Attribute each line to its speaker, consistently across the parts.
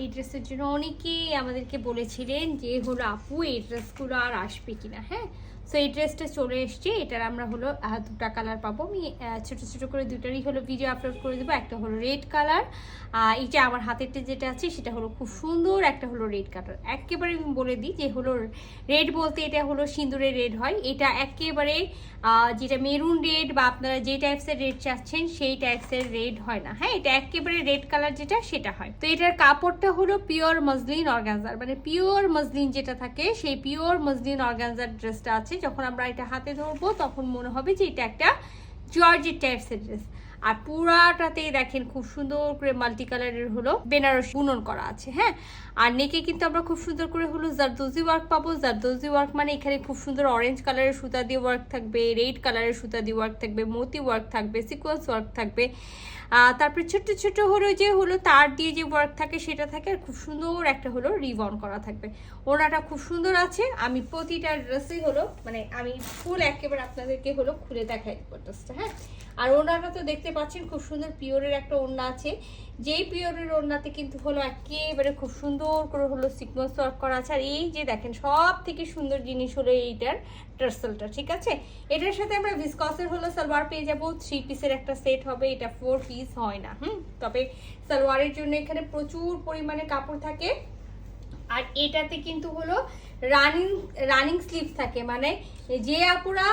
Speaker 1: এই ড্রেসের জন্য অনেকেই আমাদেরকে বলেছিলেন যে হলো আপু এই ড্রেসগুলো আর আসবে কিনা। হ্যাঁ, সো এই ড্রেসটা চলে এসছে। এটার আমরা হলো দুটা কালার পাবো। আমি ছোট ছোট করে দুটারই হলো ভিডিও আপলোড করে দেবো। একটা হলো রেড কালার, এইটা আমার হাতেরটা যেটা আছে সেটা হলো খুব সুন্দর, একটা হলো রেড কালার। একেবারে আমি বলে দিই যে হলো রেড বলতে এটা হলো সিঁদুরের রেড হয়। এটা একেবারে যেটা মেরুন রেড বা আপনারা যে টাইপসের রেড চাচ্ছেন সেই টাইপসের রেড হয় না। হ্যাঁ, এটা একেবারে রেড কালার যেটা সেটা হয়। তো এটার কাপড়টা হলো পিওর মসলিন অর্গানজার, মানে পিওর মসলিন যেটা থাকে সেই পিওর মসলিন অর্গানজার ড্রেসটা আছে। যখন আমরা এটা হাতে ধরবো তখন মনে হবে যে এটা একটা জর্জেট টাইপসের ড্রেস। আর পুরাটাতে দেখেন খুব সুন্দর করে মাল্টি কালারের হলো বেনারসি বুনন করা আছে। হ্যাঁ, আর নেকে কিন্তু আমরা খুব সুন্দর করে হলো জারদোজি ওয়ার্ক পাবো। জারদোজি ওয়ার্ক মানে এখানে খুব সুন্দর অরেঞ্জ কালারের সুতা দিয়ে ওয়ার্ক থাকবে, রেড কালারের সুতা দিয়ে ওয়ার্ক থাকবে, মতি ওয়ার্ক থাকবে, সিকোয়েন্স ওয়ার্ক থাকবে। তারপরে ছোট্ট ছোট্ট হলো যে হলো তার দিয়ে যে ওয়ার্ক থাকে সেটা থাকে। আর খুব সুন্দর একটা হলো রিবন করা থাকবে। ওড়নাটা খুব সুন্দর আছে। আমি প্রতিটা ড্রেসে হলো মানে আমি ফুল একেবারে আপনাদেরকে হলো খুলে দেখাই ড্রেসটা। হ্যাঁ, আর ওড়নাটা তো দেখতে পাচ্ছেন খুব সুন্দর পিওরের একটা ওড়না আছে। যেই পিওরের ওড়নাতে কিন্তু হলো একেবারে খুব সুন্দর করে হলো সিকোয়েন্স ওয়ার্ক করা আছে। আর এই যে দেখেন সব থেকে সুন্দর জিনিস হলো এইটার টার্সেলটা। ঠিক আছে, এটার সাথে আমরা ভিসকসের হলো সালোয়ার পেয়ে যাবো। 3 পিসের একটা সেট হবে। এটা 4 পিস হয় না। তবে সালোয়ারের জন্য এখানে প্রচুর পরিমাণে কাপড় থাকে। আর এটাতে কিন্তু হলো রানিং স্লিভস থাকে, মানে যে আপুরা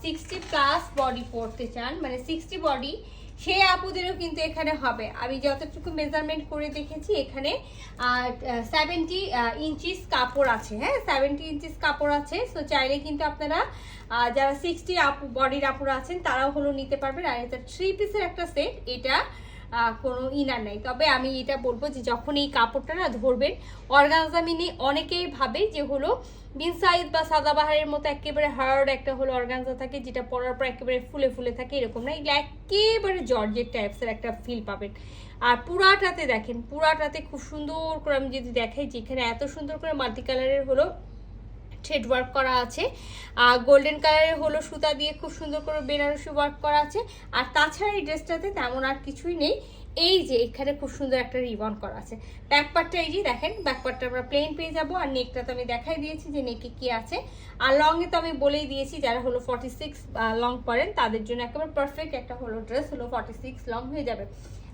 Speaker 1: 60+ বডি পড়তে চান, মানে 60 বডি, সেই আপুদেরও কিন্তু এখানে হবে। আমি যতটুকু মেজারমেন্ট করে দেখেছি এখানে 70 ইঞ্চিস কাপড় আছে। হ্যাঁ, 70 ইঞ্চিস কাপড় আছে। সো চাইলে কিন্তু আপনারা যারা 60 আপু বডির আপুরা আছেন তারাও হলো নিতে পারবেন। আর এটা 3 পিসের একটা সেট, এটা কোনো ইনার নেই। তবে আমি এটা বলবো যে যখন এই কাপড়টা না ধরবেন, অর্গানজা মিনি অনেকেই ভাবে যে হলো বিন সাইজ বা সাদাবাহারের মতো একেবারে হার্ড একটা হলো অর্গানজা থাকে যেটা পরার পর একেবারে ফুলে ফুলে থাকে, এরকম না। এগুলো একেবারে জর্জেট টাইপসের একটা ফিল পাবেন। আর পুরাটাতে দেখেন, পুরাটাতে খুব সুন্দর করে আমি যদি দেখাই যেখানে এত সুন্দর করে মাল্টি কালারের হলো থ্রেড ওয়ার্ক করা আছে, গোল্ডেন কালারের হলো সুতা দিয়ে খুব সুন্দর করে বেনারসি ওয়ার্ক করা আছে। আর তাছাড়া এই ড্রেসটাতে তেমন আর কিছুই নেই। এই যে এখানে খুব সুন্দর একটা রিবন করা আছে। ব্যাকপার্টটা এই যে দেখেন, ব্যাকপার্টটা আমরা প্লেন পেয়ে যাবো। আর নেকটা তো আমি দেখাই দিয়েছি যে নেকে কি আছে। আর লংয়ে তো আমি বলেই দিয়েছি যারা হলো 46 লং পরেন তাদের জন্য একেবারে পারফেক্ট একটা হলো ড্রেস হলো 46 লং হয়ে যাবে।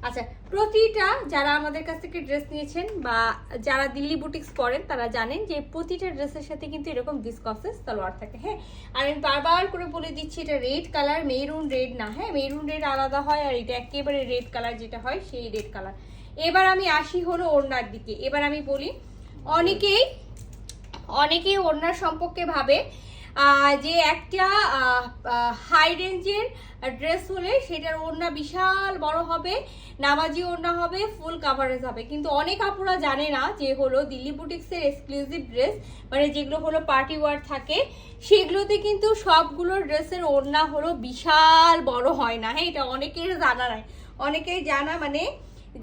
Speaker 1: আচ্ছা, প্রতিটা যারা আমাদের কাছ থেকে ড্রেস নিয়েছেন বা যারা দিল্লি বুটিক্স পরেন তারা জানেন যে প্রতিটা ড্রেসের সাথে কিন্তু এরকম ভিসকসের সালোয়ার থাকে। হ্যাঁ, আর আমি বারবার করে বলে দিচ্ছি এটা রেড কালার, মেরুন রেড না। হ্যাঁ, মেরুন রেড আলাদা হয় আর এটা একেবারে রেড কালার যেটা হয় সেই রেড কালার। এবার আমি আসি হলো ওড়নার দিকে। এবার আমি বলি অনেকেই ওড়নার সম্পর্কে ভাবে যে একটা হাই রেঞ্জের ড্রেস হলে সেটার ওড়না বিশাল বড় হবে, নামাজি ওড়না হবে, ফুল কাভারেজ হবে। কিন্তু অনেক আপুরা জানে না যে হলো দিল্লি বুটিক্সের এক্সক্লুসিভ ড্রেস, মানে যেগুলো হলো পার্টি ওয়ার থাকে, সেগুলোতে কিন্তু সবগুলো ড্রেসের ওড়না হলো বিশাল বড় হয় না। হ্যাঁ, এটা অনেকের জানা নাই। অনেকেই জানা মানে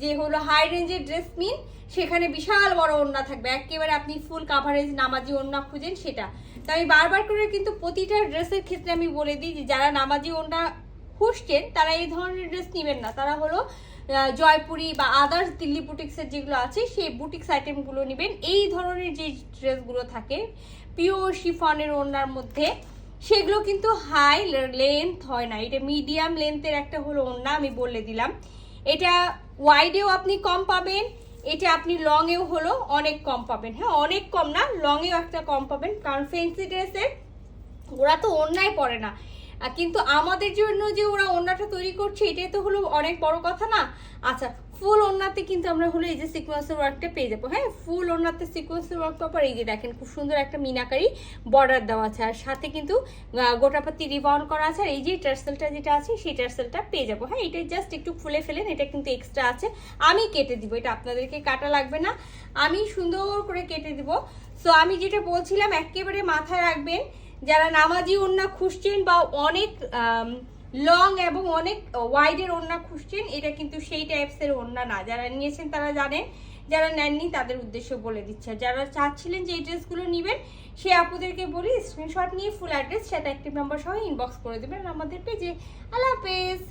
Speaker 1: যে হলো হাই রেঞ্জের ড্রেস মিন সেখানে বিশাল বড় ওড়না থাকবে, একেবারে আপনি ফুল কাভারেজ নামাজি ওড়না খুঁজেন সেটা। তো আমি বারবার করে কিন্তু প্রতিটা ড্রেসের ক্ষেত্রে আমি বলে দিই যে যারা নামাজি ওড়না খুঁজছেন তারা এই ধরনের ড্রেস নেবেন না, তারা হলো জয়পুরি বা আদার্স দিল্লি বুটিক্সের যেগুলো আছে সেই বুটিক্স আইটেমগুলো নেবেন। এই ধরনের যে ড্রেসগুলো থাকে পিওর শিফনের ওড়নার মধ্যে, সেগুলো কিন্তু হাই লেন্থ হয় না। এটা মিডিয়াম লেন্থের একটা হলো ওড়না, আমি বলে দিলাম। এটা ওয়াইডেও আপনি কম পাবেন, এটা আপনি লংয়েও হলো অনেক কম পাবেন। হ্যাঁ, অনেক কম না, লংয়েও একটা কম পাবেন। কারণ ফ্যান্সি ড্রেসে ওরা তো ওড়নায় পরে না, কিন্তু আমাদের জন্য যে ওরা ওড়নাটা তৈরি করছে এটাই তো হলো অনেক বড় কথা না। আচ্ছা, ফুল ওড়নাতে কিন্তু আমরা হলো এই যে সিকোয়েন্সের ওয়ার্কটা পেয়ে যাবো। হ্যাঁ, ফুল ওড়নাতে সিকোয়েন্সের ওয়ার্ক পাওয়ার এই যে দেখেন খুব সুন্দর একটা মিনাকারি বর্ডার দেওয়া আছে। আর সাথে কিন্তু গোটাপাতি রিবন করা আছে। আর এই যে টার্সেলটা যেটা আছে সেই টার্সেলটা পেয়ে যাবো। হ্যাঁ, এটা জাস্ট একটু খুলে ফেলেন, এটা কিন্তু এক্সট্রা আছে, আমি কেটে দিব। এটা আপনাদেরকে কাটা লাগবে না, আমি সুন্দর করে কেটে দিব। সো আমি যেটা বলছিলাম একেবারে মাথায় রাখবেন, যারা নামাজি ওড়না খুঁজছেন বা অনেক লং এবং অনেক ওয়াইডের ওড়না খুঁজছেন, এটা কিন্তু সেই টাইপসের ওড়না না। যারা নিয়েছেন তারা জানেন, যারা নেননি তাদের উদ্দেশ্য বলে দিচ্ছে। যারা চাচ্ছিলেন যে এই ড্রেসগুলো নেবেন সেই আপুদেরকে বলি স্ক্রিনশট নিয়ে ফুল অ্যাড্রেস সাথে অ্যাক্টিভ নাম্বার সহ ইনবক্স করে দেবেন আমাদের পেজে। আল্লাহ হাফেজ।